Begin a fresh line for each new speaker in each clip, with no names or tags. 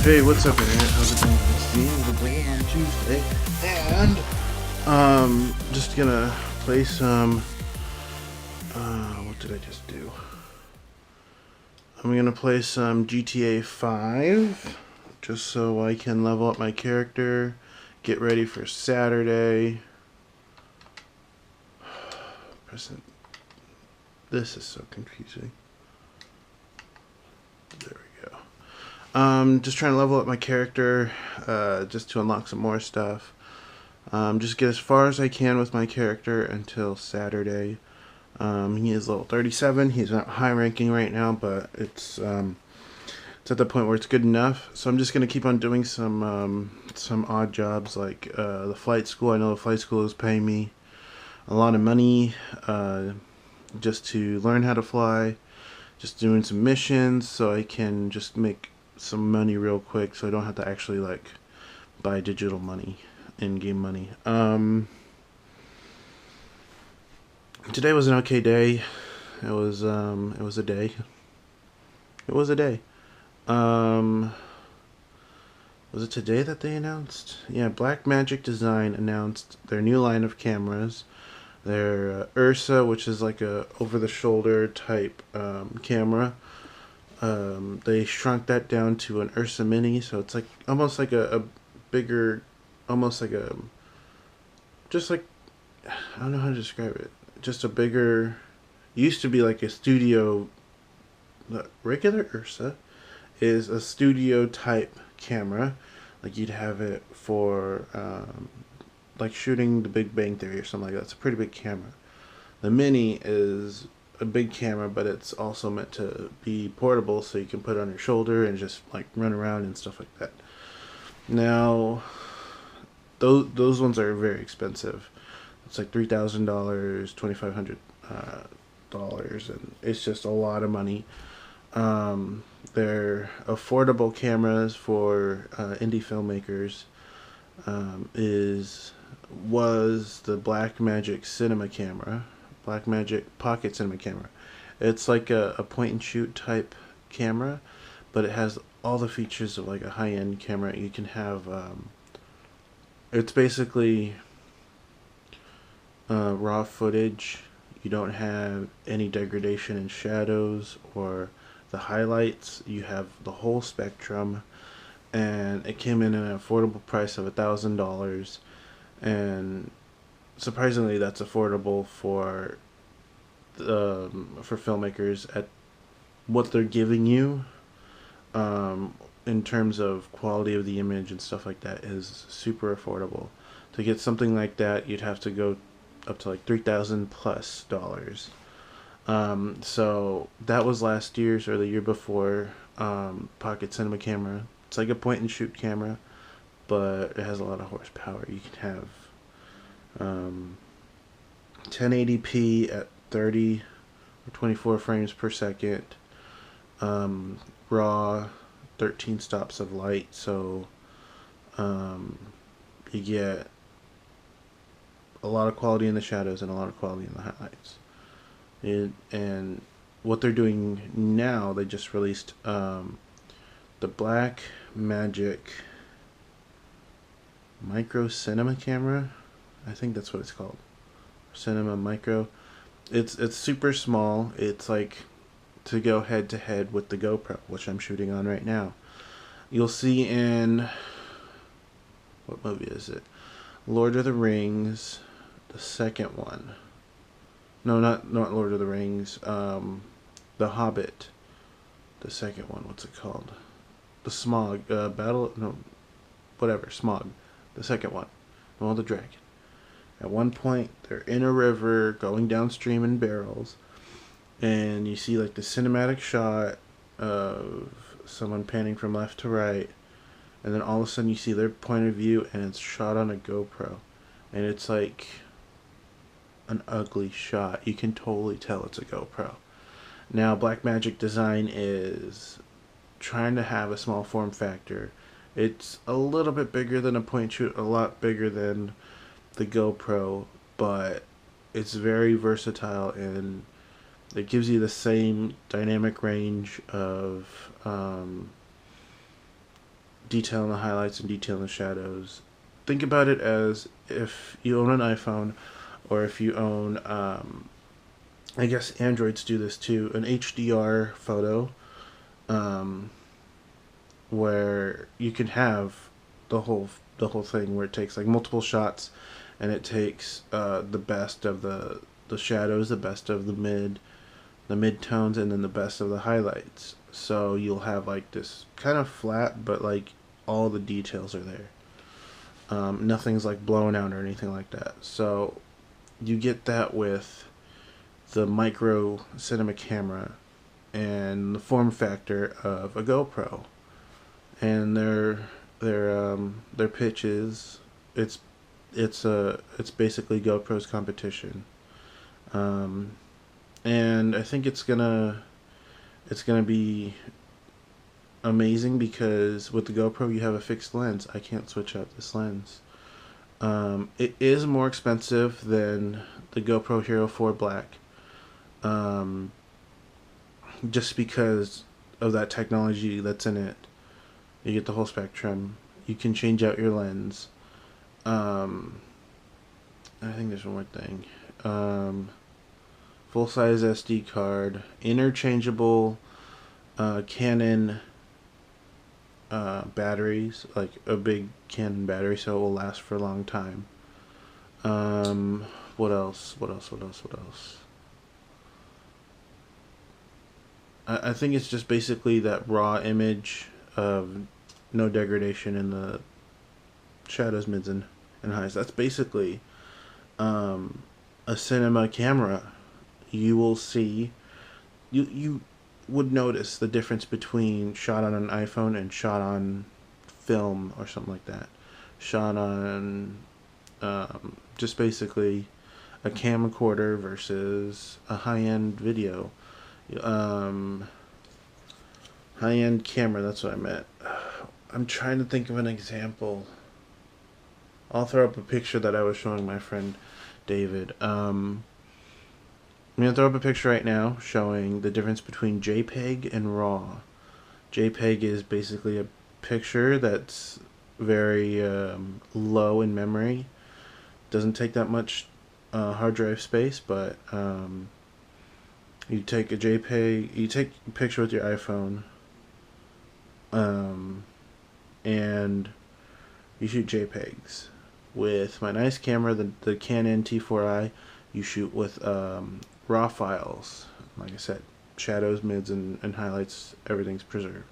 Hey, what's up, Internet? How's it going? It's the end of the day on Tuesday, and just gonna play some. What did I just do? I'm gonna play some GTA 5, just so I can level up my character, get ready for Saturday. Present. This is so confusing. There we go. Just trying to level up my character, just to unlock some more stuff. Just get as far as I can with my character until Saturday. He is level 37. He's not high ranking right now, but it's at the point where it's good enough. So I'm just gonna keep on doing some odd jobs like the flight school. I know the flight school is paying me a lot of money just to learn how to fly. Just doing some missions so I can just make some money real quick, so I don't have to actually like buy digital money, in-game money. Today was an okay day. It was a day. It was a day. Was it today that they announced? Yeah, Blackmagic Design announced their new line of cameras. Their Ursa, which is like a over-the-shoulder type camera. They shrunk that down to an Ursa Mini, so it's like almost like a bigger, almost like a, just like, I don't know how to describe it. Just a bigger, used to be like a studio. The regular Ursa is a studio type camera, like you'd have it for like shooting The Big Bang Theory or something like that. It's a pretty big camera. The Mini is a big camera, but it's also meant to be portable, so you can put it on your shoulder and just like run around and stuff like that. Now, those ones are very expensive. It's like $3,000, $2,500, and it's just a lot of money. They're affordable cameras for indie filmmakers. Was the Blackmagic Cinema camera, Blackmagic Pocket Cinema camera. It's like a point and shoot type camera, but it has all the features of like a high end camera. You can have it's basically raw footage. You don't have any degradation in shadows or the highlights. You have the whole spectrum, and it came in at an affordable price of $1,000. And surprisingly, that's affordable for filmmakers at what they're giving you. In terms of quality of the image and stuff like that, is super affordable. To get something like that, you'd have to go up to like $3,000+. So that was last year's or the year before Pocket Cinema camera. It's like a point and shoot camera, but it has a lot of horsepower. You can have 1080p at 30 or 24 frames per second. Raw 13 stops of light, so you get a lot of quality in the shadows and a lot of quality in the highlights. And what they're doing now, they just released the Blackmagic Micro Cinema camera. I think that's what it's called. Cinema Micro. It's super small. It's like to go head to head with the GoPro, which I'm shooting on right now. You'll see in, what movie is it? Lord of the Rings, the second one. No, not Lord of the Rings. The Hobbit, the second one. What's it called? The Smog Battle. No, whatever. Smog, the second one. Well, the dragon. At one point, they're in a river going downstream in barrels, and you see like the cinematic shot of someone panning from left to right, and then all of a sudden you see their point of view, and it's shot on a GoPro, and it's like an ugly shot. You can totally tell it's a GoPro. Now, Blackmagic Design is trying to have a small form factor. It's a little bit bigger than a point shoot, a lot bigger than the GoPro, but it's very versatile, and it gives you the same dynamic range of detail in the highlights and detail in the shadows. Think about it as if you own an iPhone, or if you own, I guess Androids do this too, an HDR photo, um, where you can have the whole thing where it takes like multiple shots, and it takes the best of the shadows, the best of the mid tones, and then the best of the highlights. So you'll have like this kind of flat, but like all the details are there. Nothing's like blown out or anything like that. So you get that with the micro cinema camera and the form factor of a GoPro, and their pitch is it's basically GoPro's competition, um, and I think it's gonna be amazing because with the GoPro you have a fixed lens. I can't switch out this lens. It is more expensive than the GoPro Hero 4 Black, um, just because of that technology that's in it. You get the whole spectrum. You can change out your lens. Um, I think there's one more thing. Full size SD card, interchangeable Canon batteries, like a big Canon battery, so it will last for a long time. What else? What else? What else? What else? I think it's just basically that raw image of no degradation in the shadows, mids, and highs. That's basically um, a cinema camera. You will see, you would notice the difference between shot on an iPhone and shot on film or something like that. Shot on just basically a camcorder versus a high-end video. Um, High-end camera, that's what I meant. I'm trying to think of an example. I'll throw up a picture that I was showing my friend David. I'm going to throw up a picture right now showing the difference between JPEG and RAW. JPEG is basically a picture that's very low in memory. Doesn't take that much hard drive space, but you take a JPEG, you take a picture with your iPhone, and you shoot JPEGs. With my nice camera, the Canon T4i, you shoot with raw files. Like I said, shadows, mids, and highlights, everything's preserved.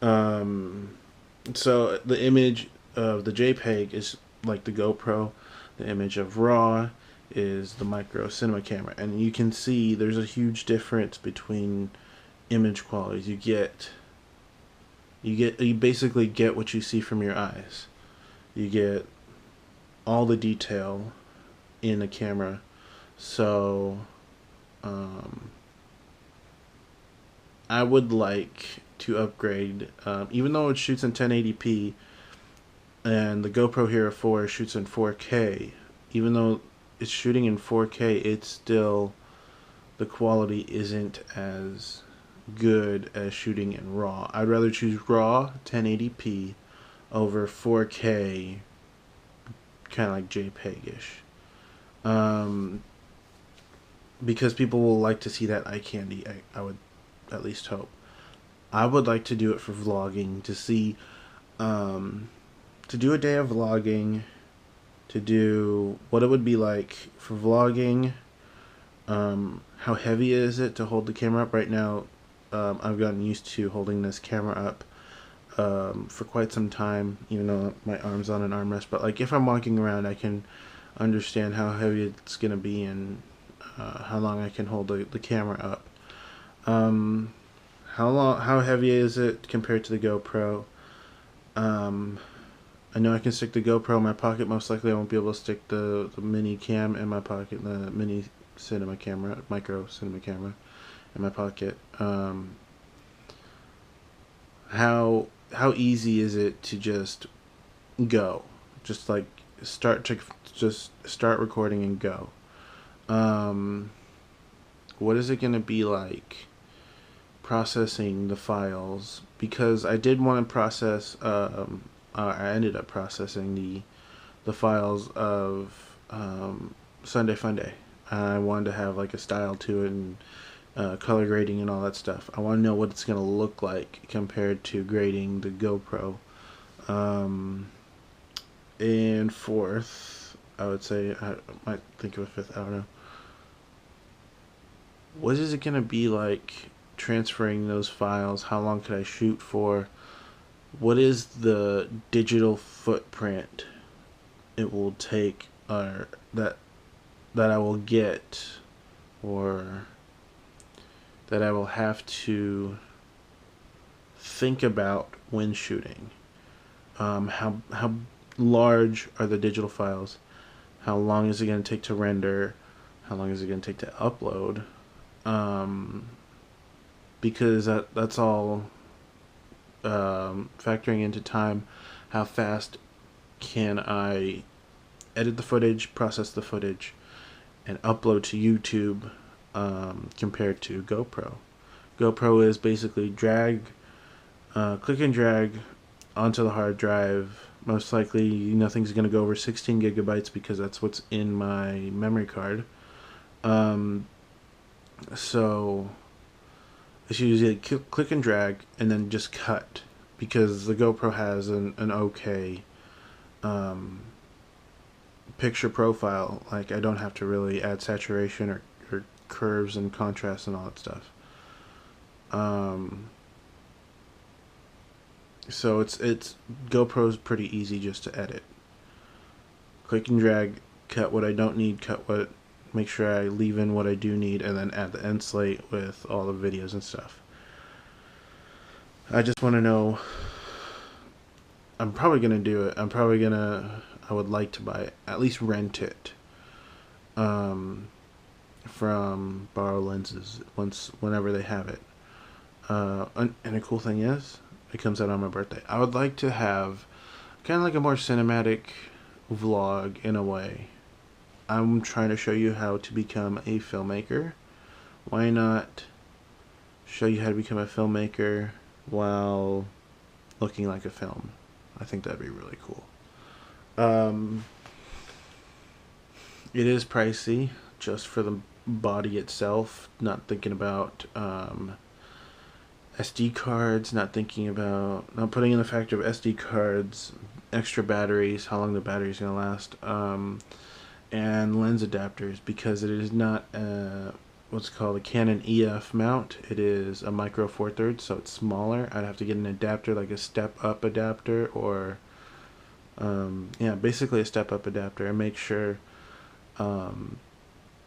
So the image of the JPEG is like the GoPro. The image of RAW is the micro cinema camera, and you can see there's a huge difference between image qualities. You basically get what you see from your eyes. You get all the detail in a camera. So I would like to upgrade, even though it shoots in 1080p and the GoPro Hero 4 shoots in 4K. Even though it's shooting in 4K, it's still, the quality isn't as good as shooting in RAW. I'd rather choose RAW 1080p over 4K, kind of like JPEG-ish. Because people will like to see that eye candy, I would at least hope. I would like to do it for vlogging, to do a day of vlogging, to do what it would be like for vlogging. How heavy is it to hold the camera up? Right now, I've gotten used to holding this camera up for quite some time, even though my arm's on an armrest. But like if I'm walking around, I can understand how heavy it's gonna be and how long I can hold the camera up. How heavy is it compared to the GoPro? I know I can stick the GoPro in my pocket. Most likely I won't be able to stick the mini cam in my pocket, the mini cinema camera, micro cinema camera in my pocket. How easy is it to just go? Just like just start recording and go. What is it gonna be like processing the files, because I did want to process. I ended up processing the files of Sunday Funday. I wanted to have like a style to it and color grading and all that stuff. I want to know what it's going to look like compared to grading the GoPro. And fourth, I would say, I might think of a fifth, I don't know. What is it going to be like transferring those files? How long could I shoot for? What is the digital footprint it will take, or that I will get, or that I will have to think about when shooting? How large are the digital files? How long is it going to take to render? How long is it going to take to upload? Because that's all factoring into time. How fast can I edit the footage, process the footage, and upload to YouTube compared to GoPro? GoPro is basically click and drag onto the hard drive. Most likely nothing's going to go over 16 gigabytes because that's what's in my memory card. So it's usually click and drag and then just cut, because the GoPro has an okay picture profile. Like, I don't have to really add saturation or curves and contrast and all that stuff. So it's GoPro's pretty easy just to edit. Click and drag, cut what I don't need, make sure I leave in what I do need, and then add the end slate with all the videos and stuff. I just want to know. I'm probably gonna do it. I would like to buy it, at least rent it, from Borrow Lenses whenever they have it. And the cool thing is, it comes out on my birthday. I would like to have kind of like a more cinematic vlog in a way. I'm trying to show you how to become a filmmaker. Why not show you how to become a filmmaker while looking like a film? I think that'd be really cool. It is pricey just for the body itself, not thinking about SD cards, not putting in the factor of SD cards, extra batteries, how long the battery's going to last, and lens adapters, because it is not what's called a Canon EF mount. It is a micro four thirds, so it's smaller. I'd have to get an adapter, like a step up adapter, or basically a step up adapter, and make sure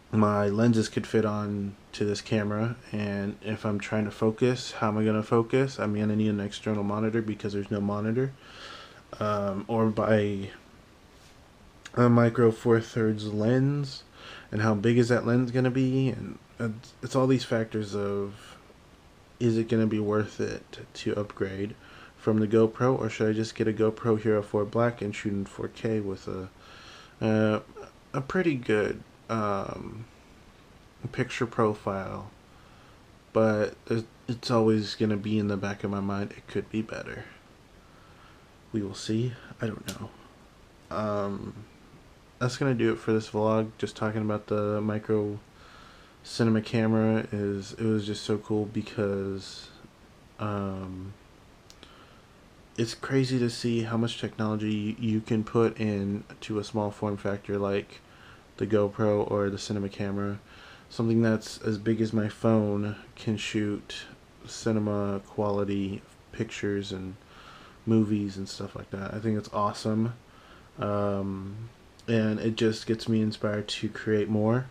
my lenses could fit on to this camera. And if I'm trying to focus, how am I going to focus? I'm going to need an external monitor because there's no monitor, or buy a micro four thirds lens, and how big is that lens going to be? And it's all these factors of, is it going to be worth it to upgrade from the GoPro, or should I just get a GoPro Hero 4 Black and shoot in 4K with a pretty good picture profile? But it's always going to be in the back of my mind, it could be better. We will see. I don't know. That's going to do it for this vlog. Just talking about the micro cinema camera. It was just so cool because it's crazy to see how much technology you can put into a small form factor like the GoPro or the cinema camera. Something that's as big as my phone can shoot cinema quality pictures and movies and stuff like that. I think it's awesome. And it just gets me inspired to create more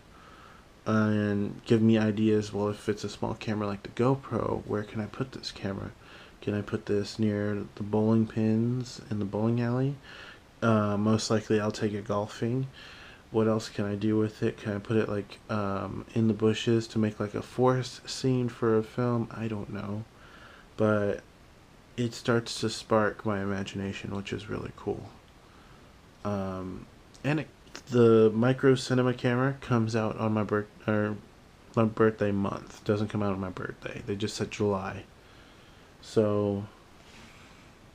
and give me ideas. Well, if it's a small camera like the GoPro, where can I put this camera? Can I put this near the bowling pins in the bowling alley? Most likely I'll take it golfing. What else can I do with it? Can I put it like in the bushes to make like a forest scene for a film? I don't know. But it starts to spark my imagination, which is really cool. The micro cinema camera comes out on my my birthday month. It doesn't come out on my birthday. They just said July. So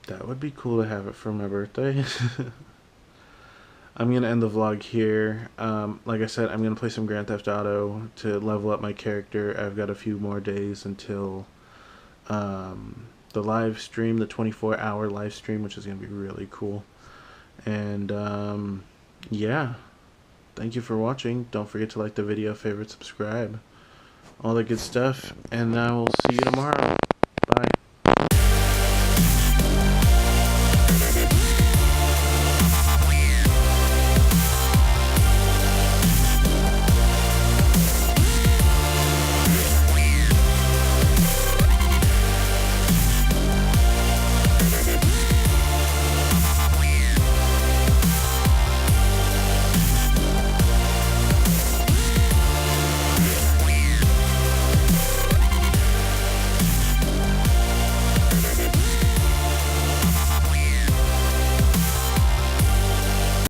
that would be cool to have it for my birthday. I'm going to end the vlog here. Like I said, I'm going to play some Grand Theft Auto to level up my character. I've got a few more days until the live stream, the 24-hour live stream, which is going to be really cool. And yeah, thank you for watching. Don't forget to like the video, favorite, subscribe, all that good stuff. And I will see you tomorrow.